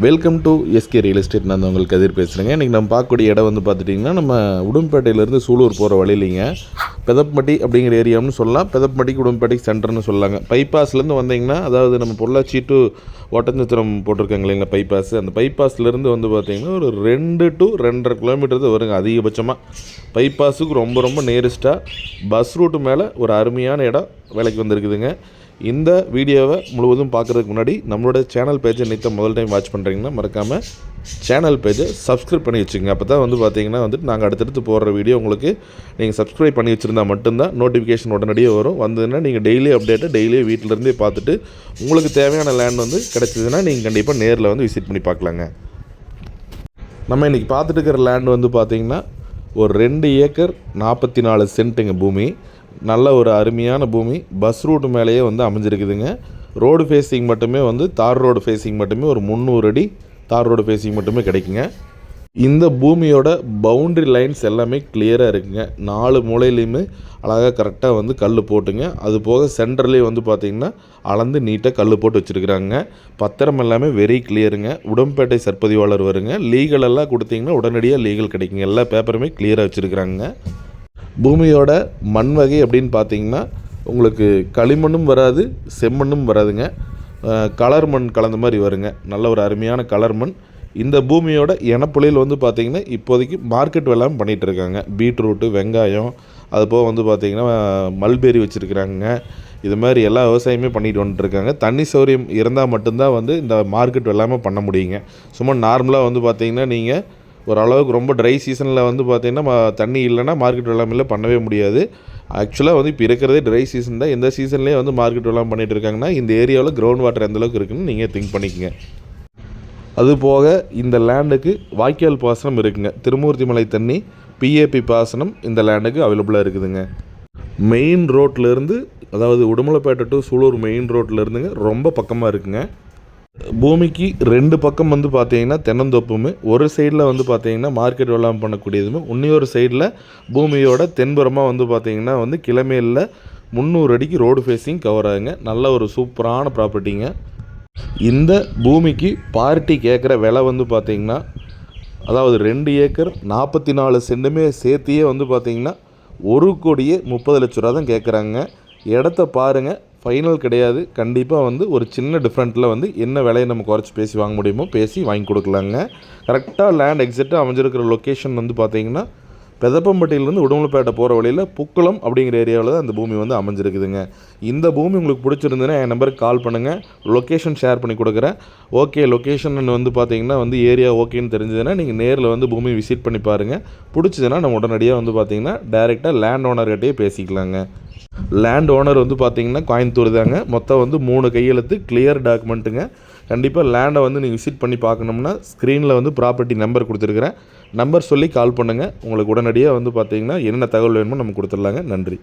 Welcome to SK real estate. நான் உங்களுக்கு கதிர் பேசுகிறேங்க. இன்றைக்கி நம்ம பார்க்கக்கூடிய இடம் வந்து பார்த்துட்டிங்கன்னா, நம்ம உடும்பேட்டையிலேருந்து சூலூர் போகிற வழியிலிங்க. பெதப்பட்டி அப்படிங்கிற ஏரியான்னு சொல்லலாம். பெதப்பட்டிக்கு உடும்பேட்டை சென்டர்னு சொல்லலாங்க. பைபாஸ்லேருந்து வந்தீங்கன்னா, அதாவது நம்ம பொள்ளாச்சி டு ஒட்டஞ்சத்திரம் போட்டிருக்காங்க இல்லைங்களா பைபாஸ், அந்த பைபாஸ்லேருந்து வந்து பார்த்திங்கன்னா ஒரு 2 to 2.5 கிலோமீட்டர் தான் வருங்க அதிகபட்சமாக. பைபாஸுக்கு ரொம்ப ரொம்ப நியரஸ்ட்டாக பஸ் ரூட்டு மேலே ஒரு அருமையான இடம் விலைக்கு வந்திருக்குதுங்க. இந்த வீடியோவை முழுவதும் பார்க்குறதுக்கு முன்னாடி நம்மளோட சேனல் பேஜை முதல் டைம் வாட்ச் பண்ணுறீங்கன்னா மறக்காமல் சேனல் பேஜை சப்ஸ்கிரைப் பண்ணி வச்சுக்கோங்க. அப்போ தான் வந்து பார்த்திங்கன்னா நாங்கள் அடுத்தடுத்து போடுற வீடியோ உங்களுக்கு நீங்கள் சப்ஸ்கிரைப் பண்ணி வச்சுருந்தா மட்டும்தான் நோட்டிஃபிகேஷன் உடனடியே வரும். வந்ததுன்னா நீங்கள் டெய்லி அப்டேட்டை டெய்லியே வீட்டிலேருந்தே பார்த்துட்டு உங்களுக்கு தேவையான லேண்ட் வந்து கிடச்சிதுன்னா நீங்கள் கண்டிப்பாக நேரில் வந்து விசிட் பண்ணி பார்க்கலாங்க. நம்ம இன்றைக்கி பார்த்துட்டு இருக்கிற லேண்ட் வந்து பார்த்திங்கன்னா ஒரு 2 ஏக்கர் 44 சென்ட்டுங்க பூமி. நல்ல ஒரு அருமையான பூமி. பஸ் ரூட்டு மேலேயே வந்து அமைஞ்சிருக்குதுங்க. ரோடு ஃபேஸிங் மட்டுமே வந்து தார் ரோடு ஃபேஸிங் மட்டுமே ஒரு 300 அடி தார் ரோடு ஃபேஸிங் மட்டுமே கிடைக்குங்க. இந்த பூமியோட பவுண்ட்ரி லைன்ஸ் எல்லாமே கிளியராக இருக்குங்க. 4 மூலையிலையுமே அழகாக கரெக்டாக வந்து கல் போட்டுங்க. அது போக சென்டர்லேயே வந்து பார்த்திங்கன்னா அளந்து நீட்டாக கல் போட்டு வச்சுருக்குறாங்க. பத்திரம் எல்லாமே வெரி கிளியருங்க. உடம்பேட்டை சர்பதிவாளர் வருங்க. லீகல் எல்லாம் கொடுத்திங்கன்னா உடனடியாக லீகல் கிடைக்குங்க. எல்லா பேப்பருமே கிளியராக வச்சுருக்குறாங்க. பூமியோட மண் வகை அப்படின்னு பார்த்திங்கன்னா உங்களுக்கு களிமண்ணும் வராது, செம்மண்ணும் வராதுங்க. கலர் மண் கலந்த மாதிரி வருங்க. நல்ல ஒரு அருமையான கலர் மண். இந்த பூமியோட இனப்புலையில் வந்து பார்த்திங்கன்னா இப்போதைக்கு மார்க்கெட் வெள்ளாமல் பண்ணிகிட்டு இருக்காங்க. பீட்ரூட்டு, வெங்காயம், அது போக வந்து பார்த்திங்கன்னா மல்பெரி வச்சுருக்குறாங்க. இது மாதிரி எல்லா விவசாயமே பண்ணிட்டு வந்துட்டுருக்காங்க. தண்ணி சௌகரியம் இருந்தால் மட்டும்தான் வந்து இந்த மார்க்கெட் வெள்ளாமல் பண்ண முடியுங்க. சும்மா நார்மலாக வந்து பார்த்திங்கன்னா நீங்கள் ஓரளவுக்கு ரொம்ப ட்ரை சீசனில் வந்து பார்த்திங்கன்னா தண்ணி இல்லைன்னா மார்க்கெட் வெள்ளாமையில் பண்ணவே முடியாது. ஆக்சுவலாக வந்து இப்போ இருக்கிறதே ட்ரை சீசன் தான். எந்த சீசன்லேயே வந்து மார்க்கெட் வெள்ளாமை பண்ணிகிட்டு இருக்காங்கன்னா இந்த ஏரியாவில் கிரவுண்ட் வாட்டர் எந்தளவுக்கு இருக்குதுன்னு நீங்கள் திங்க் பண்ணிக்கங்க. அதுபோக இந்த லேண்டுக்கு வாய்க்கால் பாசனம் இருக்குங்க. திருமூர்த்திமலை தண்ணி பிஏபி பாசனம் இந்த லேண்டுக்கு அவைலபிளாக இருக்குதுங்க. மெயின் ரோட்லேருந்து, அதாவது உடுமலைப்பேட்டை டு சூலூர் மெயின் ரோட்லேருந்துங்க ரொம்ப பக்கமாக இருக்குங்க. பூமிக்கு 2 பக்கம் வந்து பார்த்திங்கன்னா தென்னந்தோப்புமே, ஒரு சைடில் வந்து பார்த்திங்கன்னா மார்க்கெட் வெள்ளாமை பண்ணக்கூடியதுமே, இன்னொரு சைடில் பூமியோட தென்புறமாக வந்து பார்த்திங்கன்னா வந்து கிழமையில் 300 அடிக்கு ரோடு ஃபேஸிங் கவர் ஆகுங்க. நல்ல ஒரு சூப்பரான ப்ராப்பர்ட்டிங்க. இந்த பூமிக்கு பார்ட்டி கேட்குற விலை வந்து பார்த்திங்கன்னா, அதாவது 2 ஏக்கர் 44 சென்ட்டுமே சேர்த்தியே வந்து பார்த்திங்கன்னா 1,30,00,000 தான் கேட்குறாங்க. இடத்த பாருங்கள், ஃபைனல் கிடையாது. கண்டிப்பாக வந்து ஒரு சின்ன டிஃப்ரெண்ட்டில் வந்து என்ன விலையை நம்ம குறைச்சி பேசி வாங்க முடியுமோ பேசி வாங்கி கொடுக்கலாங்க. கரெக்டாக லேண்ட் எக்ஸாக்டாக அமைஞ்சிருக்கிற லொக்கேஷன் வந்து பார்த்திங்கன்னா பெதப்பம்பட்டியிலேருந்து உடுமலைப்பேட்டை போகிற வழியில் புக்குளம் அப்படிங்கிற ஏரியாவில் தான் அந்த பூமி வந்து அமைஞ்சிருக்குதுங்க. இந்த பூமி உங்களுக்கு பிடிச்சிருந்துன்னா என் நம்பருக்கு கால் பண்ணுங்கள், லொக்கேஷன் ஷேர் பண்ணி கொடுக்குறேன். ஓகே, லொக்கேஷன் வந்து பார்த்திங்கன்னா வந்து ஏரியா ஓகேன்னு தெரிஞ்சதுன்னா நீங்கள் நேரில் வந்து பூமி விசிட் பண்ணி பாருங்கள். பிடிச்சதுன்னா நம்ம உடனடியாக வந்து பார்த்திங்கன்னா டைரெக்டாக லேண்ட் ஓனர்கிட்டயே பேசிக்கலாங்க. லேண்ட் ஓனர் வந்து பார்த்திங்கன்னா கோயம்புத்தூர் தாங்க. மொத்தம் வந்து 3 கையெழுத்து கிளியர் டாக்குமெண்ட்டுங்க. கண்டிப்பாக லேண்டை வந்து நீங்கள் விசிட் பண்ணி பார்க்கணும்னா ஸ்க்ரீனில் வந்து ப்ராப்பர்ட்டி நம்பர் கொடுத்துருக்குறேன். நம்பர் சொல்லி கால் பண்ணுங்கள். உங்களுக்கு உடனடியாக வந்து பார்த்திங்கன்னா என்னென்ன தகவல் வேணுமோ நம்ம கொடுத்துடலாங்க. நன்றி.